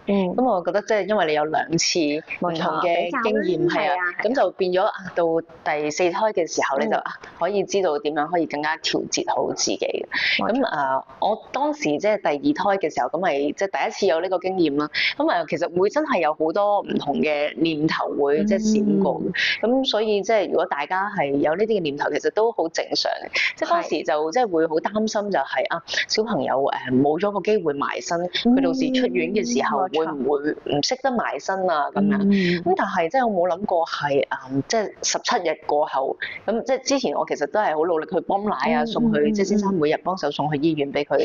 係。咁我覺得即係因為你有2次唔同嘅經驗，係啊，咁就變咗到第4胎嘅時候，你就可以知道點樣可以更加調節好自己嘅。咁我當時即係第2胎嘅時候，咁咪即係第一次有呢個經驗啦。咁其實會真係有好多唔同嘅念頭會即係閃過。咁所以即係如果大家係有呢啲嘅念頭，其實都好正常嘅。即係當時就即係會好擔心就係小朋友冇咗個機會埋身，佢到時出院嘅時候會唔會唔識得埋身啊咁樣？咁但係即係我冇諗過係即係17日過後，咁即係之前我其實都係好努力去泵奶啊，送去即係先生每日幫手送去醫院俾佢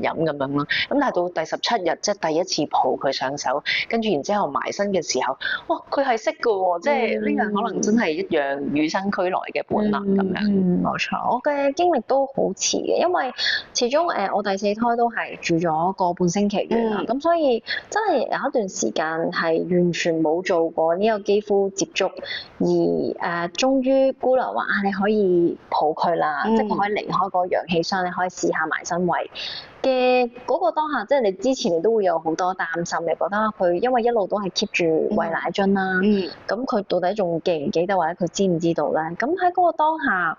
飲咁樣啦。咁但係到第17日即係第一次抱佢上手，跟住然之後埋身嘅時候，哇！佢係識㗎喎，即係呢樣可能真係一樣與生俱來嘅本能咁樣。冇錯，我嘅經歷都好似嘅，因為始終我第4胎都係住咗個半星期院啦，咁所以真係有一段時間係完全冇做過呢個肌膚接觸，而終於姑娘話你可以抱佢啦，即係佢可以離開個氧氣箱，你可以試下埋身餵嘅嗰個當下，即係你之前你都會有好多擔心，你覺得佢因為一路都係 keep 住餵奶樽啦，咁佢到底仲記唔記得或者佢知唔知道咧？咁喺嗰個當下，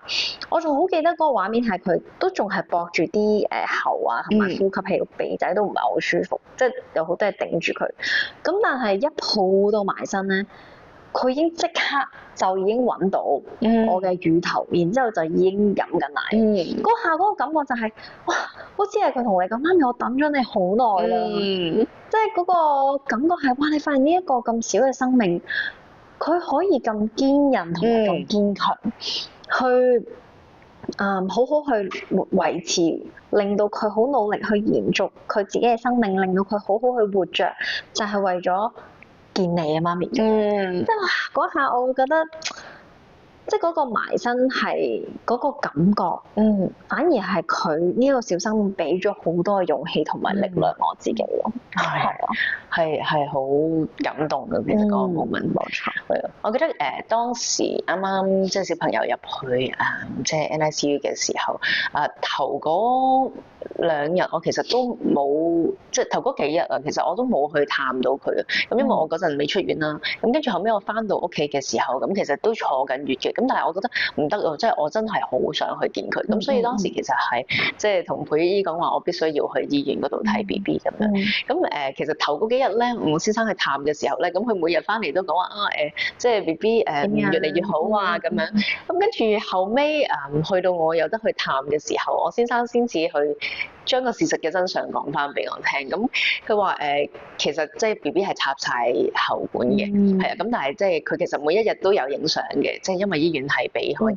我仲好記得嗰個畫面係佢都仲係駁住啲喉啊同埋呼吸器，個鼻仔都唔係好舒服，即係有好多嘢頂住佢。咁但係一抱到埋身咧，佢已經即刻就已經揾到我嘅乳頭，然之後就已經飲緊奶。嗰下嗰個感覺就係哇，好似係佢同你講媽咪，我等咗你好耐啦。即係嗰個感覺係哇，你發現呢一個咁小嘅生命，佢可以咁堅韌同埋咁堅強，去好好去維持，令到佢好努力去延續佢自己嘅生命，令到佢好好去活着，就係為咗見你啊媽咪。即係嗰下我會覺得，即係嗰個埋身係嗰個感覺，反而係佢呢個小生命俾咗好多嘅勇氣同埋力量我自己咯。係好感動嘅，其實嗰個 moment。冇錯。係啊，我記得當時啱啱即係小朋友入去即係 NICU 嘅時候，頭嗰2日我其實都冇，即係頭嗰幾日啊，其實我都冇去探到佢。咁因為我嗰陣未出院啦，咁跟住後尾我翻到屋企嘅時候，咁其實都坐緊月嘅，咁但係我覺得唔得喎，即係我真係好想去見佢。咁所以當時其實係即係同陪醫講話，我必須要去醫院嗰度睇 BB 咁樣。咁其實頭嗰幾日咧，我先生去探嘅時候咧，咁佢每日翻嚟都講話即係 BB 越嚟越好啊咁樣。咁跟住後尾去到我有得去探嘅時候，我先生先至去將個事實嘅真相講翻俾我聽。咁佢話其實即係 BB 係插晒喉管嘅，係啊。咁但係即係佢其實每一日都有影相嘅，即係因為醫院係俾可以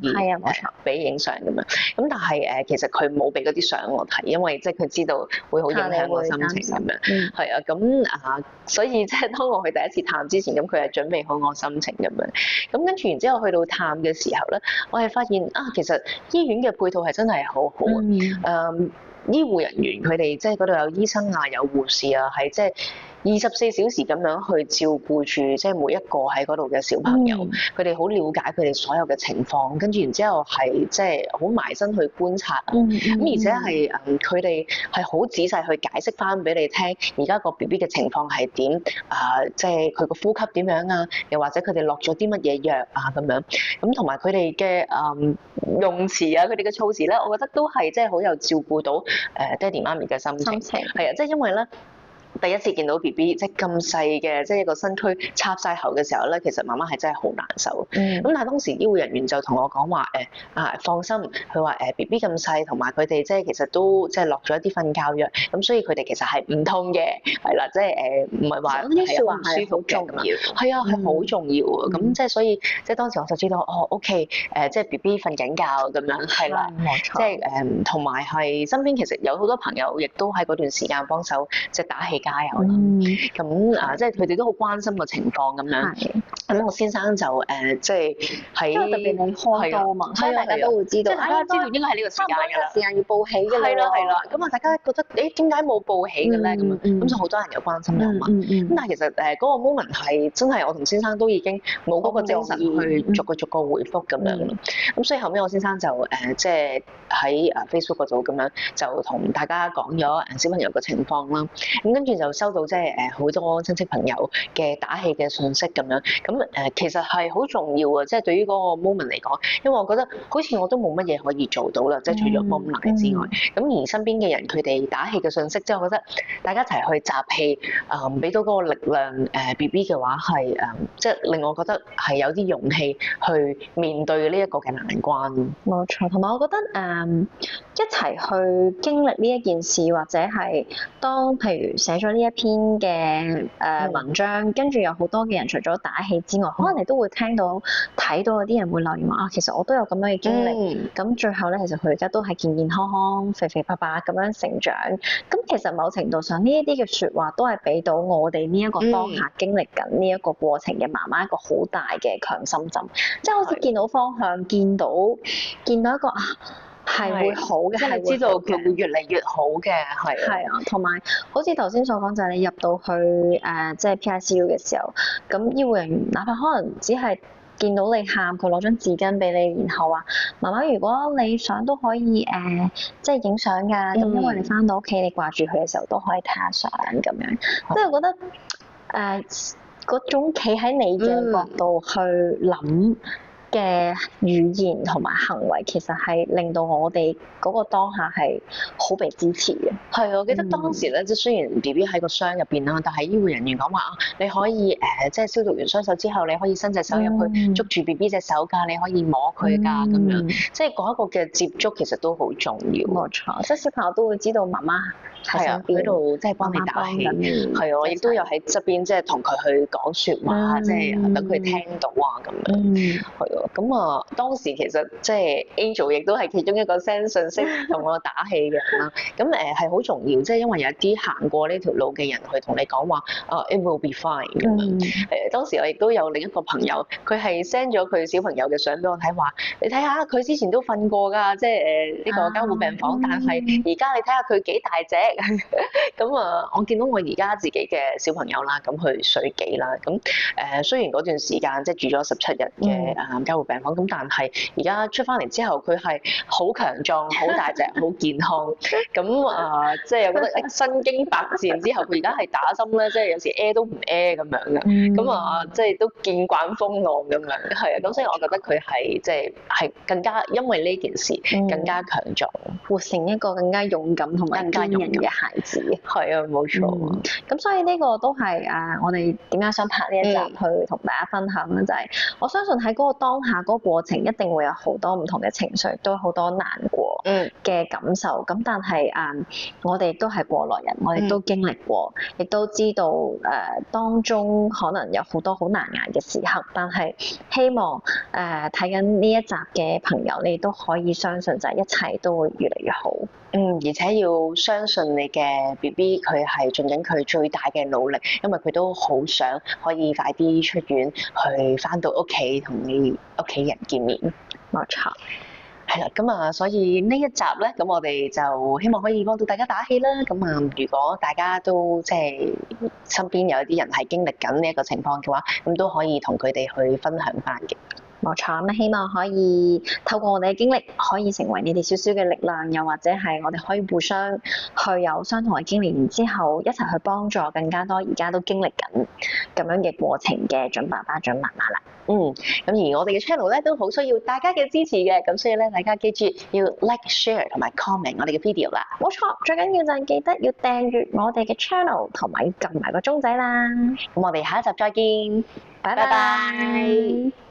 俾影相咁樣。咁但係其實佢冇俾嗰啲相我睇，因為即係佢知道會好影響我心情咁樣。係啊，咁所以即係當我去第一次探之前，咁佢係準備好我心情咁樣。咁跟住然之後去到探嘅時候咧，我係發現其實醫院嘅配套係真係好好啊。醫護人員佢哋即係嗰度有醫生啊，有護士啊，係即係24小時咁樣去照顧住即係每一個喺嗰度嘅小朋友，佢哋好了解佢哋所有嘅情況，跟住然之後係即係好埋身去觀察啊，咁而且係佢哋係好仔細去解釋翻俾你聽，而家個 BB 嘅情況係點即係佢個呼吸點樣啊，又或者佢哋落咗啲乜嘢藥啊咁樣，咁同埋佢哋嘅用詞啊，佢哋嘅措辭咧，我覺得都係即係好有照顧到爹哋媽咪嘅心情，係啊，即係因為咧。第一次見到 BB 即係咁細嘅，即係一個身軀插晒喉嘅時候咧，其實媽媽係真係好難受。咁但係當時醫護人員就同我講話放心，佢話BB 咁細，同埋佢哋即係其實都即係落咗一啲瞓覺藥，咁所以佢哋其實係唔痛嘅，係啦，即係唔係話係好唔舒服嘅咁樣。係啊，係好重要啊！咁即係所以即係當時我就知道OK，即係 BB 瞓緊覺咁樣，係啦，即係同埋係身邊其實有好多朋友亦都喺嗰段時間幫手即係打氣加油啦。咁即係佢哋都好關心個情況咁樣。咁我先生就即係喺特別你開刀啊嘛，所以大家都會知道，即係大家知道應該係呢個時間㗎啦。時間要報喜㗎啦。係啦。咁大家覺得點解冇報喜嘅咧？咁咁就好多人有關心有問。咁但係其實嗰個 moment 係真係我同先生都已經冇嗰個精神去逐個回覆咁樣。咁所以後尾我先生就即係喺Facebook 嗰度咁樣就同大家講咗小朋友嘅情況啦。咁跟住就就收到即係好多親戚朋友嘅打氣嘅信息咁樣，咁其實係好重要啊！即係對於嗰個 moment 嚟講，因為我覺得好似我都冇乜嘢可以做到啦，即係除咗泵奶之外，咁而身邊嘅人佢哋打氣嘅信息，即係我覺得大家一齊去集氣，俾到嗰個力量BB 嘅話係即係令我覺得係有啲勇氣去面對呢一個嘅難關。冇錯，同埋我覺得一齊去經歷呢一件事，或者係當譬如寫咗呢一篇嘅文章，跟住有好多嘅人除咗打氣之外，可能你都會聽到睇到有啲人會留言話其實我都有咁樣嘅經歷，咁最後咧其實佢而家都係健健康康、肥肥白白咁樣成長。咁其實某程度上呢一啲嘅説話都係俾到我哋呢一個當下經歷緊呢一個過程嘅媽媽一個好大嘅強心針，即係好似見到方向，見到一個係會好嘅，係知道佢會越嚟越好嘅，係啊，同埋好似頭先所講，就係你入到去即係 PICU 嘅時候，咁醫護人員哪怕可能只係見到你喊，佢攞張紙巾俾你，然後話媽媽如果你想都可以即係影相㗎，咁因為你翻到屋企你掛住佢嘅時候都可以睇下相咁樣，即係我覺得嗰種企喺你嘅角度去諗嘅語言同埋行為，其實係令到我哋嗰個當下係好被支持嘅。係，我記得當時咧，即係雖然 BB 喺個箱入邊啦，但係醫護人員講話你可以即係消毒完雙手之後，你可以伸隻手入去捉住 BB 隻手㗎，你可以摸佢㗎咁樣，即係嗰一個嘅接觸其實都好重要。冇錯，即係小朋友都會知道媽媽喺度即係幫你打氣，係我亦都有喺側邊即係同佢去講説話，即係等佢聽到啊咁樣。係啊，咁啊當時其實即係 Angel 亦都係其中一個 send 信息同我打氣嘅人啦。咁係好重要，即係因為有一啲行過呢條路嘅人去同你講話，it will be fine 咁樣。當時我亦都有另一個朋友，佢係 send 咗佢小朋友嘅相俾我睇，話你睇下佢之前都瞓過㗎，即係呢個監護病房，但係而家你睇下佢幾大隻。咁我見到我而家自己嘅小朋友啦，咁佢歲幾啦，咁雖然嗰段時間即係住咗17日嘅監護病房，咁但係而家出翻嚟之後，佢係好強壯、好大隻、好健康，咁即係我覺得身經百戰之後，佢而家係打針咧，即係有時都唔咁樣嘅，咁即係都見慣風浪咁樣，係啊，咁所以我覺得佢係即係更加因為呢件事更加強壯，活成一個更加勇敢同埋更加堅韌嘅孩子。係啊，冇錯。咁所以呢個都係我哋點解想拍呢一集去同大家分享咧，就係我相信喺嗰個當下嗰個過程一定會有好多唔同嘅情緒，都好多難過嘅感受。咁但係我哋亦都係過來人，我哋都經歷過，亦都知道當中可能有好多好難捱嘅時刻。但係希望睇緊呢一集嘅朋友，你都可以相信就係一切都會越嚟越好。而且要相信你嘅 BB， 佢係盡緊佢最大嘅努力，因為佢都好想可以快啲出院，去返到屋企同你屋企人見面。冇錯。係啦，咁所以呢一集咧，咁我哋就希望可以幫到大家打氣啦。咁如果大家都即係身邊有啲人係經歷緊呢一個情況嘅話，咁都可以同佢哋去分享返嘅。冇錯，咁希望可以透過我哋嘅經歷，可以成為你哋少少嘅力量，又或者係我哋可以互相去有相同嘅經歷，然之後一齊去幫助更加多而家都經歷緊咁樣嘅過程嘅準爸爸、準媽媽啦。咁而我哋嘅 channel 咧都好需要大家嘅支持嘅，咁所以咧大家記住要 like、share 同埋 comment 我哋嘅 video 啦。冇錯，最緊要就係記得要訂閱我哋嘅 channel 同埋撳埋個鐘仔啦。咁我哋下一集再見，拜拜。